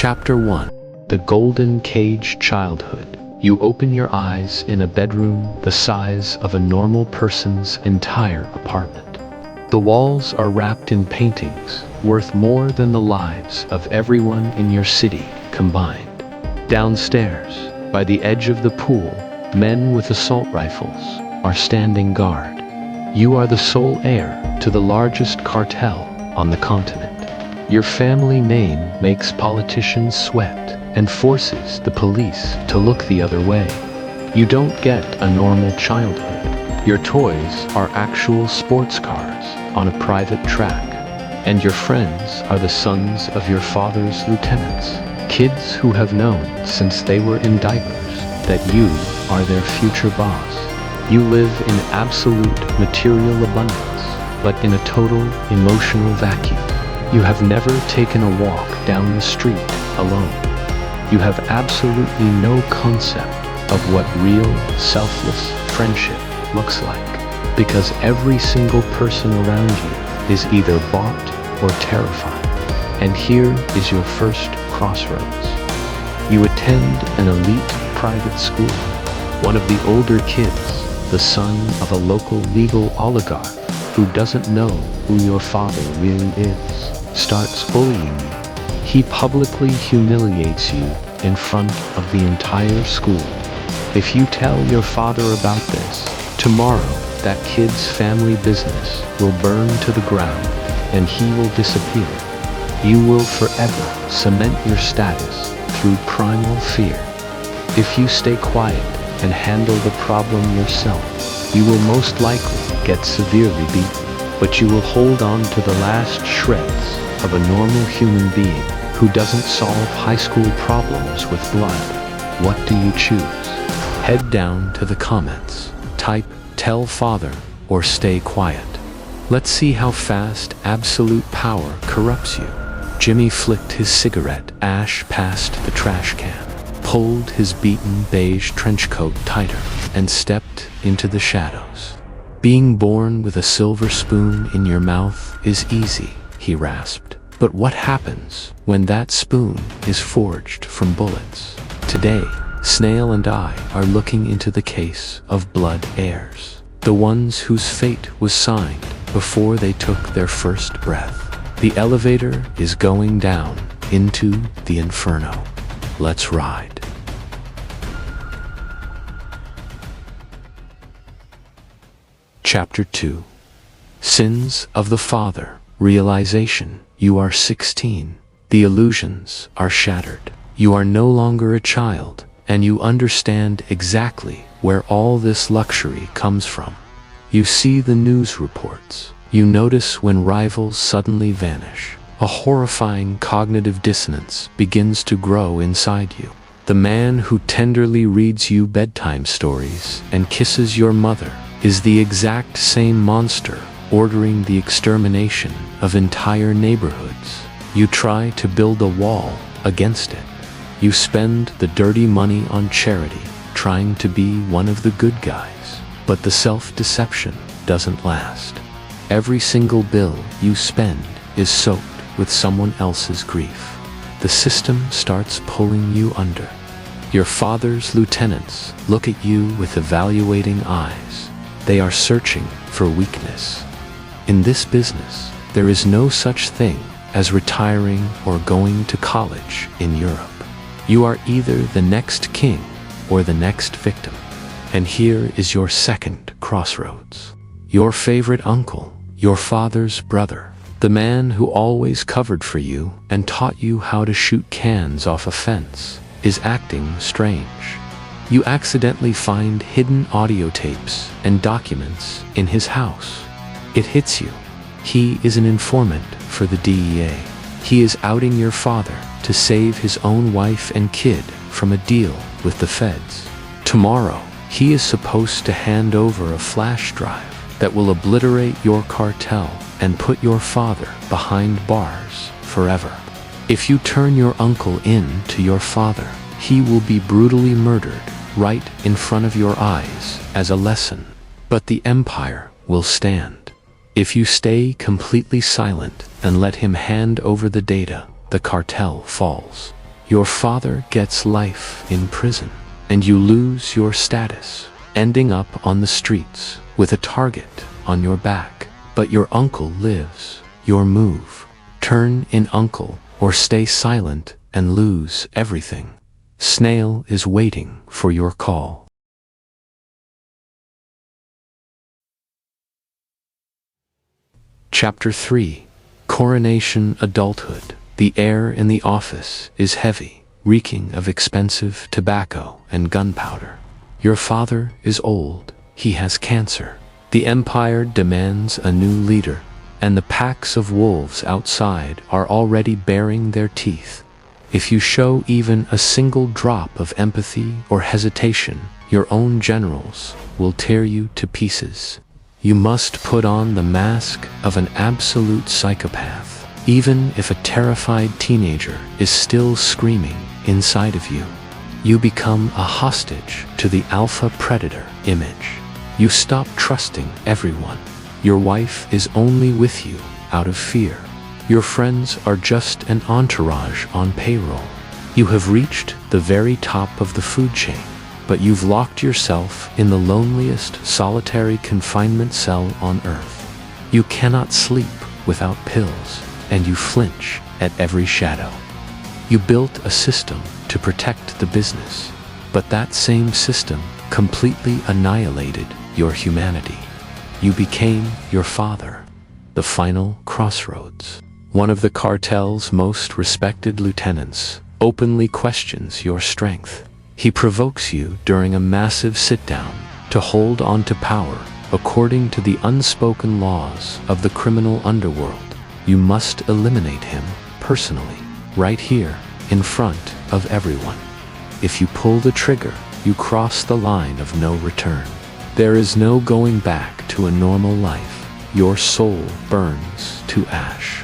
Chapter 1. The Golden Cage Childhood. You open your eyes in a bedroom the size of a normal person's entire apartment. The walls are wrapped in paintings worth more than the lives of everyone in your city combined. Downstairs, by the edge of the pool, men with assault rifles are standing guard. You are the sole heir to the largest cartel on the continent. Your family name makes politicians sweat and forces the police to look the other way. You don't get a normal childhood. Your toys are actual sports cars on a private track, and your friends are the sons of your father's lieutenants, kids who have known since they were in diapers that you are their future boss. You live in absolute material abundance, but in a total emotional vacuum. You have never taken a walk down the street alone. You have absolutely no concept of what real, selfless friendship looks like, because every single person around you is either bought or terrified. And here is your first crossroads. You attend an elite private school. One of the older kids, the son of a local legal oligarch who doesn't know who your father really is, starts bullying you. He publicly humiliates you in front of the entire school. If you tell your father about this, tomorrow that kid's family business will burn to the ground and he will disappear. You will forever cement your status through primal fear. If you stay quiet and handle the problem yourself, you will most likely get severely beaten, but you will hold on to the last shreds of a normal human being who doesn't solve high school problems with blood. What do you choose? Head down to the comments. Type "tell father" or "stay quiet." Let's see how fast absolute power corrupts you. Jimmy flicked his cigarette ash past the trash can, pulled his beaten beige trench coat tighter, and stepped into the shadows. Being born with a silver spoon in your mouth is easy, he rasped. But what happens when that spoon is forged from bullets? Today, Snail and I are looking into the case of blood heirs, the ones whose fate was signed before they took their first breath. The elevator is going down into the inferno. Let's ride. Chapter 2. Sins of the Father. Realization. You are 16. The illusions are shattered. You are no longer a child, and you understand exactly where all this luxury comes from. You see the news reports. You notice when rivals suddenly vanish. A horrifying cognitive dissonance begins to grow inside you. The man who tenderly reads you bedtime stories and kisses your mother is the exact same monster ordering the extermination of entire neighborhoods. You try to build a wall against it. You spend the dirty money on charity, trying to be one of the good guys. But the self-deception doesn't last. Every single bill you spend is soaked with someone else's grief. The system starts pulling you under. Your father's lieutenants look at you with evaluating eyes. They are searching for weakness. In this business, there is no such thing as retiring or going to college in Europe. You are either the next king or the next victim. And here is your second crossroads. Your favorite uncle, your father's brother, the man who always covered for you and taught you how to shoot cans off a fence, is acting strange. You accidentally find hidden audio tapes and documents in his house. It hits you. He is an informant for the DEA. He is outing your father to save his own wife and kid from a deal with the feds. Tomorrow, he is supposed to hand over a flash drive that will obliterate your cartel and put your father behind bars forever. If you turn your uncle in to your father, he will be brutally murdered right in front of your eyes as a lesson. But the empire will stand. If you stay completely silent and let him hand over the data, the cartel falls. Your father gets life in prison, and you lose your status, ending up on the streets with a target on your back. But your uncle lives. Your move: turn in uncle or stay silent and lose everything. Snail is waiting for your call. Chapter 3: Coronation Adulthood. The air in the office is heavy, reeking of expensive tobacco and gunpowder. Your father is old. He has cancer. The empire demands a new leader, and the packs of wolves outside are already baring their teeth. If you show even a single drop of empathy or hesitation, your own generals will tear you to pieces. You must put on the mask of an absolute psychopath, even if a terrified teenager is still screaming inside of you. You become a hostage to the alpha predator image. You stop trusting everyone. Your wife is only with you out of fear. Your friends are just an entourage on payroll. You have reached the very top of the food chain, but you've locked yourself in the loneliest solitary confinement cell on earth. You cannot sleep without pills, and you flinch at every shadow. You built a system to protect the business, but that same system completely annihilated your humanity. You became your father. The final crossroads. One of the cartel's most respected lieutenants openly questions your strength. He provokes you during a massive sit-down to hold on to power according to the unspoken laws of the criminal underworld. You must eliminate him personally, right here, in front of everyone. If you pull the trigger, you cross the line of no return. There is no going back to a normal life. Your soul burns to ash.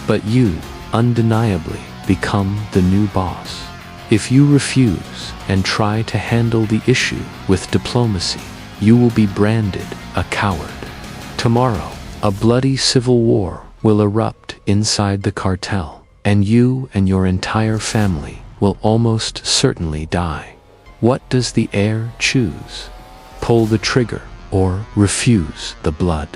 But you, undeniably, become the new boss. If you refuse and try to handle the issue with diplomacy, you will be branded a coward. Tomorrow, a bloody civil war will erupt inside the cartel, and you and your entire family will almost certainly die. What does the heir choose? Pull the trigger or refuse the blood?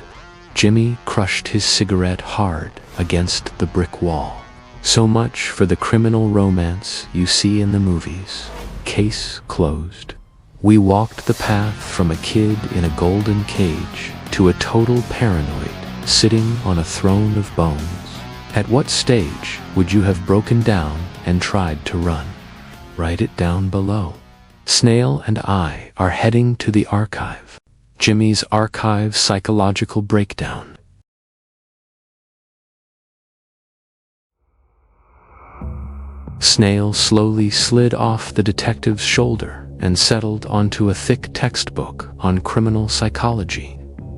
Jimmy crushed his cigarette hard against the brick wall. So much for the criminal romance you see in the movies. Case closed. We walked the path from a kid in a golden cage to a total paranoid sitting on a throne of bones. At what stage would you have broken down and tried to run? Write it down below. Snail and I are heading to the archive. Jimmy's archive psychological breakdown. Snail slowly slid off the detective's shoulder and settled onto a thick textbook on criminal psychology.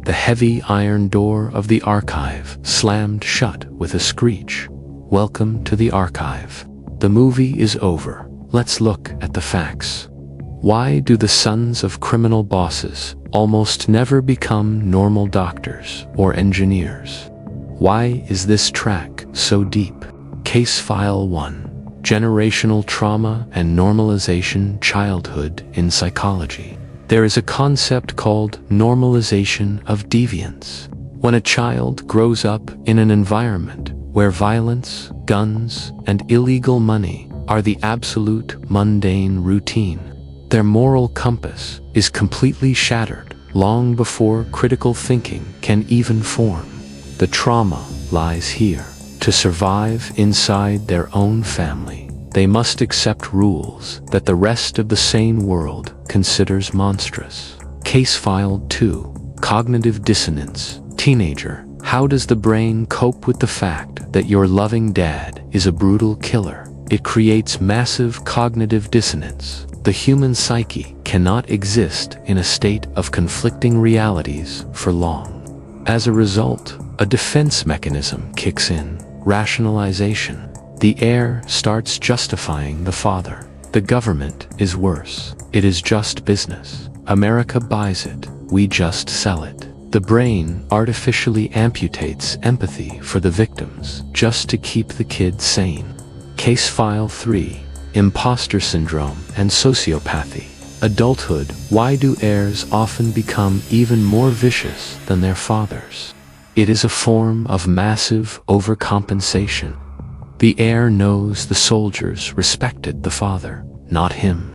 The heavy iron door of the archive slammed shut with a screech. Welcome to the archive. The movie is over. Let's look at the facts. Why do the sons of criminal bosses almost never become normal doctors or engineers? Why is this track so deep? Case File 1: Generational Trauma and Normalization Childhood in Psychology. There is a concept called normalization of deviance. When a child grows up in an environment where violence, guns, and illegal money are the absolute mundane routine, their moral compass is completely shattered long before critical thinking can even form. The trauma lies here. To survive inside their own family, they must accept rules that the rest of the sane world considers monstrous. Case File 2: Cognitive Dissonance. Teenager, how does the brain cope with the fact that your loving dad is a brutal killer? It creates massive cognitive dissonance. The human psyche cannot exist in a state of conflicting realities for long. As a result, a defense mechanism kicks in: rationalization. The heir starts justifying the father. The government is worse. It is just business. America buys it. We just sell it. The brain artificially amputates empathy for the victims just to keep the kid sane. Case File 3: imposter syndrome, and sociopathy. Adulthood. Why do heirs often become even more vicious than their fathers? It is a form of massive overcompensation. The heir knows the soldiers respected the father, not him.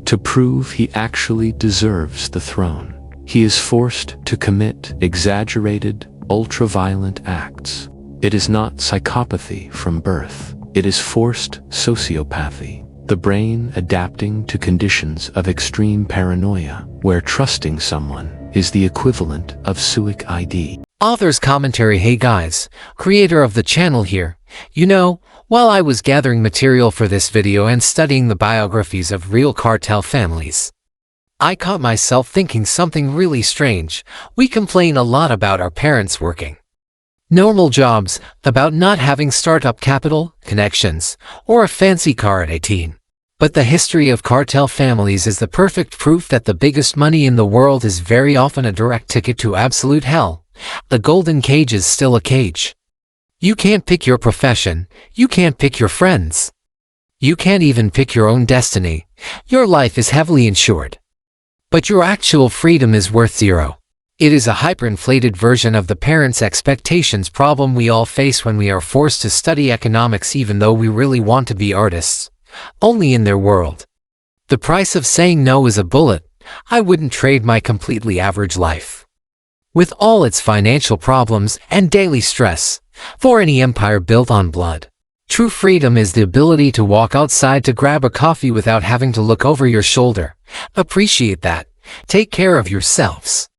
To prove he actually deserves the throne, he is forced to commit exaggerated, ultra-violent acts. It is not psychopathy from birth. It is forced sociopathy, the brain adapting to conditions of extreme paranoia, where trusting someone is the equivalent of suicide. Author's commentary. Hey guys, creator of the channel here. You know, while I was gathering material for this video and studying the biographies of real cartel families, I caught myself thinking something really strange. We complain a lot about our parents working normal jobs, about not having startup capital, connections, or a fancy car at 18. But the history of cartel families is the perfect proof that the biggest money in the world is very often a direct ticket to absolute hell. The golden cage is still a cage. You can't pick your profession. You can't pick your friends. You can't even pick your own destiny. Your life is heavily insured. But your actual freedom is worth zero. It is a hyperinflated version of the parents' expectations problem we all face when we are forced to study economics even though we really want to be artists. Only in their world. The price of saying no is a bullet. I wouldn't trade my completely average life, with all its financial problems and daily stress, for any empire built on blood. True freedom is the ability to walk outside to grab a coffee without having to look over your shoulder. Appreciate that. Take care of yourselves.